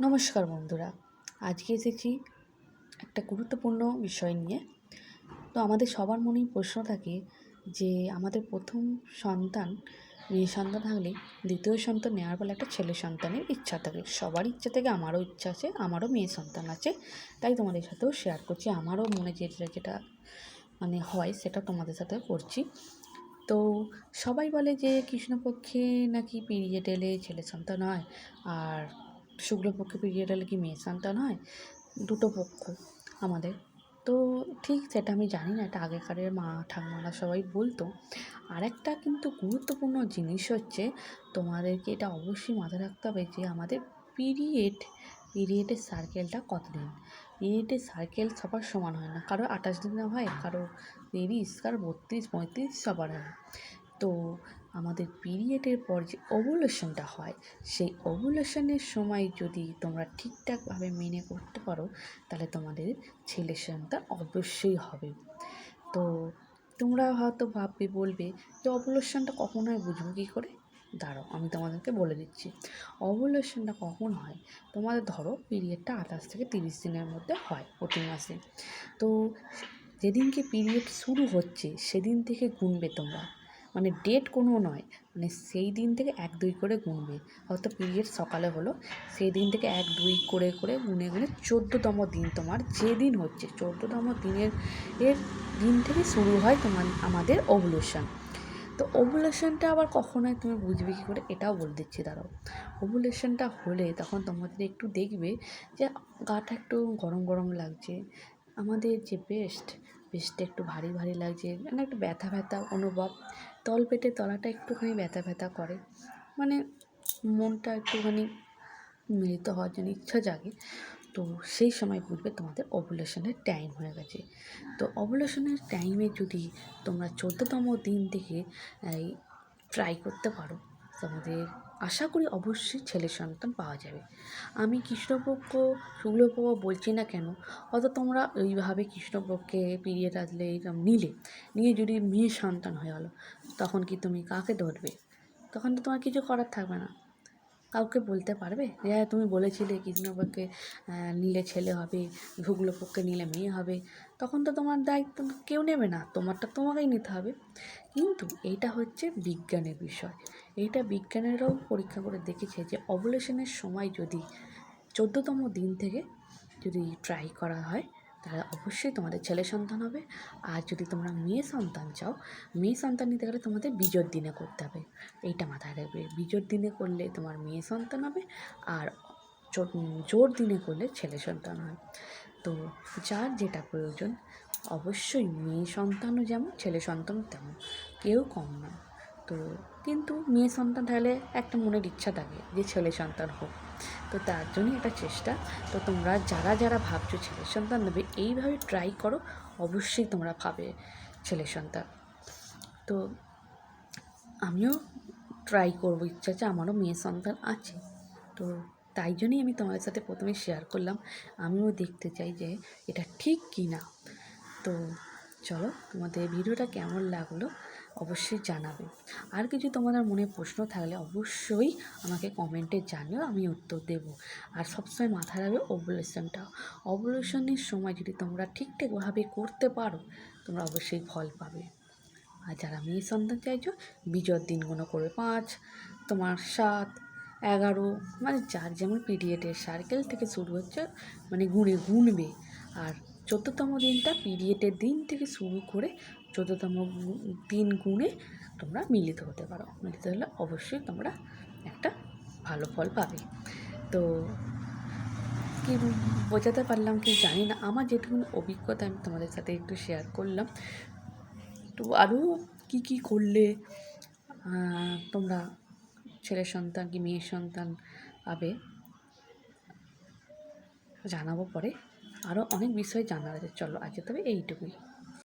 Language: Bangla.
নমস্কার বন্ধুরা, আজকে এসেছি একটা গুরুত্বপূর্ণ বিষয় নিয়ে। তো আমাদের সবার মনেই প্রশ্ন থাকে যে আমাদের প্রথম সন্তান মেয়ে সন্তান থাকলে দ্বিতীয় সন্তান নেওয়ার ফলে একটা ছেলে সন্তানের ইচ্ছা থাকে। সবার ইচ্ছা থেকে আমারও ইচ্ছা আছে, আমারও মেয়ে সন্তান আছে। তাই তোমাদের সাথেও শেয়ার করছি, আমারও মনে যেটা হয় সেটা তোমাদের সাথেও করছি। তো সবাই বলে যে কৃষ্ণপক্ষে নাকি পিরিয়ড এলে ছেলে সন্তান হয়, আর শুক্লপক্ষে পিরিয়ড এলে কি মেয়ে সন্তান হয়। দুটো পক্ষ আমাদের। তো ঠিক সেটা আমি জানি না, এটা আগেকারের মা ঠাকুমারা সবাই বলতো। আর একটা কিন্তু গুরুত্বপূর্ণ জিনিস হচ্ছে, তোমাদেরকে এটা অবশ্যই মাথায় রাখতে হবে যে আমাদের পিরিয়ডের সার্কেলটা কতদিন। পিরিয়ডের সার্কেল সবার সমান হয় না, কারো 28 দিনে হয়, কারো 30, কারো 32, 35 সবার হয়। তো আমাদের পিরিয়ডের পর যে ওভুলেশনটা হয়, সেই ওভুলেশনের সময় যদি তোমরা ঠিকঠাকভাবে মেনে করতে পারো, তাহলে তোমাদের ছেলে সন্তান অবশ্যই হবে। তো তোমরা হয়তো বলবে যে ওভুলেশনটা কখন হয়, বুঝবো কী করে? দাঁড়াও, আমি তোমাদেরকে বলে দিচ্ছি। ওভুলেশনটা কখন হয়, তোমাদের ধরো পিরিয়ডটা 28 থেকে 30 দিনের মধ্যে হয় প্রতি মাসে। তো যেদিনকে পিরিয়ড শুরু হচ্ছে সেদিন থেকে গুনবে তোমরা, ডেট কোনো নয়, সেই দিন থেকে 1-2 করে গুনবে। হয়তো পিরিয়ড সকালে হলো, সেই দিন থেকে 1-2 করে করে গুনে গুনে 14তম দিন তোমার যেদিন হচ্ছে, 14তম দিন থেকে শুরু হয় আমাদের ওভুলেশন। তো ওভুলেশনটা আবার কখন হয় তুমি বুঝবে কী করে, এটাও বলে দিচ্ছি, দাঁড়াও। ওভুলেশনটা হলে তখন তোমাদের একটু দেখবে যে গাটা একটু গরম গরম লাগছে, আমাদের যে বেস্টটা একটু ভারী ভারী লাগছে, একটু ব্যথা ব্যথা অনুভব, তলপেটের তলাটা একটুখানি ব্যথা ব্যথা করে, মনটা একটুখানি মিলিত হওয়ার জন্য ইচ্ছা জাগে। তো সেই সময় বুঝবে তোমাদের ওভুলেশনের টাইম হয়ে গেছে। তো ওভুলেশনের টাইমে যদি তোমরা 14তম দিন থেকে ট্রাই করতে পারো, তোমাদের আশা করি অবশ্যই ছেলে সন্তান পাওয়া যাবে। আমি কৃষ্ণপক্ষ শুক্লপক্ষ বলছি না কেন, হয়তো তোমরা ওইভাবে কৃষ্ণপক্ষে পিরিয়ড আসলে এইরকম নিয়ে যদি মেয়ে সন্তান হয়ে গেলো, তখন কি তুমি কাকে ধরবে? তখন তো তোমার কিছু করার থাকবে না। কাউকে বলতে পারবে যে হ্যাঁ তুমি বলেছিলে কৃষ্ণপক্ষে নিলে ছেলে হবে, শুক্লপক্ষে নিলে মেয়ে হবে? তখন তো তোমার দায়িত্ব কেউ নেবে না, তোমারটা তোমাকেই নিতে হবে। কিন্তু এইটা হচ্ছে বিজ্ঞানের বিষয়, এইটা বিজ্ঞানেরাও পরীক্ষা করে দেখেছে যে ওভুলেশনের সময় যদি 14তম দিন থেকে যদি ট্রাই করা হয়, তাহলে অবশ্যই তোমাদের ছেলে সন্তান হবে। আর যদি তোমরা মেয়ে সন্তান চাও, মেয়ে সন্তান নিতে গেলে তোমাদের বিজোড় দিনে করতে হবে। এইটা মাথায় রাখবে, বিজোড় দিনে করলে তোমার মেয়ে সন্তান হবে, আর জোড় দিনে করলে ছেলে সন্তান হয়। তো যার যেটা প্রয়োজন, অবশ্যই মেয়ে সন্তানও যেমন ছেলে সন্তানও তেমন, কেউ কম নয়। তো কিন্তু মেয়ে সন্তান থাকলে একটা মনের ইচ্ছা থাকে যে ছেলে সন্তান হোক, তো তার জন্যই একটা চেষ্টা। তো তোমরা যারা ভাবছো ছেলে সন্তান নেবে, এইভাবে ট্রাই করো, অবশ্যই তোমরা পাবে ছেলে সন্তান। তো আমিও ট্রাই করবো, ইচ্ছা আছে, আমারও মেয়ে সন্তান আছে। তো তাই জন্যই আমি তোমাদের সাথে প্রথমে শেয়ার করলাম, আমিও দেখতে চাই যে এটা ঠিক কি না। তো চলো, তোমাদের ভিডিওটা কেমন লাগলো অবশ্যই জানাবে। আর কিছু তোমাদের মনে প্রশ্ন থাকলে অবশ্যই আমাকে কমেন্টে জানিও, আমি উত্তর দেব। আর সবসময় মাথায় রাখবে ওভুলেশনের সময় যদি তোমরা ঠিকঠাকভাবে করতে পারো, তোমরা অবশ্যই ফল পাবে। আর যারা মেয়ে সন্তান চাইছো, বিজোড় দিনগুলো করবে 5, তোমার 7, 11, যার যেমন পিরিয়ডের সার্কেল থেকে শুরু হচ্ছে, গুনবে। আর 14তম দিনটা পিরিয়ডের দিন থেকে শুরু করে 14তম দিন গুনে তোমরা মিলিত হতে পারো। মিলিত হলে অবশ্যই তোমরা একটা ভালো ফল পাবে। তো কি বোঝাতে পারলাম কি জানি না, আমার যেটুকু অভিজ্ঞতা আমি তোমাদের সাথে একটু শেয়ার করলাম। তো আরও কী করলে তোমরা ছেলে সন্তান কি মেয়ের সন্তান পাবে জানাবো পরে। আরও অনেক বিষয় জানার আছে। চলো আজকে তবে এইটুকুই।